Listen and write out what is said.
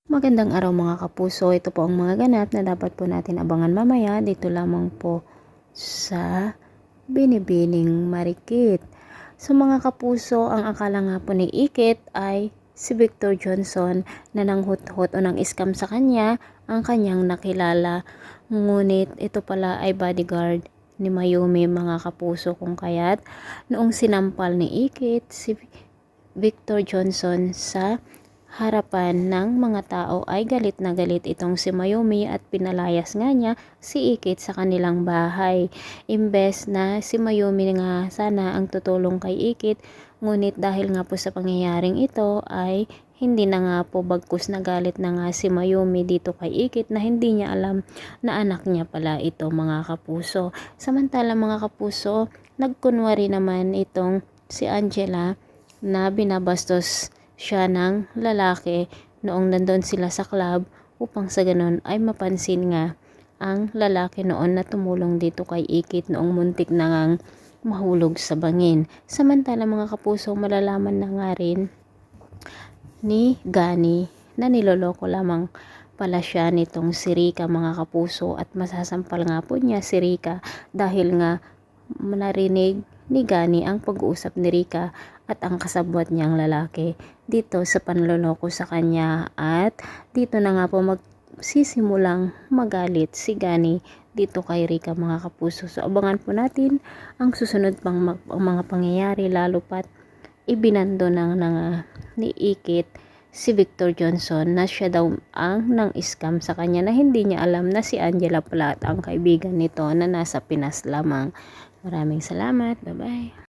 Magandang araw mga kapuso, ito po ang mga ganap na dapat po natin abangan mamaya dito lamang po sa Binibining Marikit. So mga kapuso, ang akala nga po ni Ikit ay si Victor Johnson na nanghut-hut o nang iskam sa kanya ang kanyang nakilala. Ngunit ito pala ay bodyguard ni Mayumi mga kapuso, kung kaya't noong sinampal ni Ikit si Victor Johnson sa harapan ng mga tao ay galit na galit itong si Mayumi at pinalayas nga niya si Ikit sa kanilang bahay. Imbes na si Mayumi nga sana ang tutulong kay Ikit, ngunit dahil nga po sa pangyayaring ito ay hindi na nga po, bagkus na galit na nga si Mayumi dito kay Ikit na hindi niya alam na anak niya pala ito mga kapuso. Samantala mga kapuso, nagkunwari naman itong si Angela na binabastos siya ng lalaki noong nandun sila sa club upang sa ganun ay mapansin nga ang lalaki noon na tumulong dito kay Ikit noong muntik na ngang mahulog sa bangin. Samantala mga kapuso, malalaman na nga rin ni Gani na niloloko lamang pala siya nitong si Rika mga kapuso, at masasampal nga po niya si Rika dahil nga narinig ni Gani ang pag-uusap ni Rika at ang kasabwat niyang lalaki dito sa panloloko sa kanya, at dito na nga po magsisimulang magalit si Gani dito kay Rika mga kapuso. So abangan po natin ang susunod pang mga pangyayari, lalo pat ibinando ni Ikit si Victor Johnson na siya daw ang nang-scam sa kanya, na hindi niya alam na si Angela pala ang kaibigan nito na nasa Pinas lamang. Maraming salamat. Bye-bye.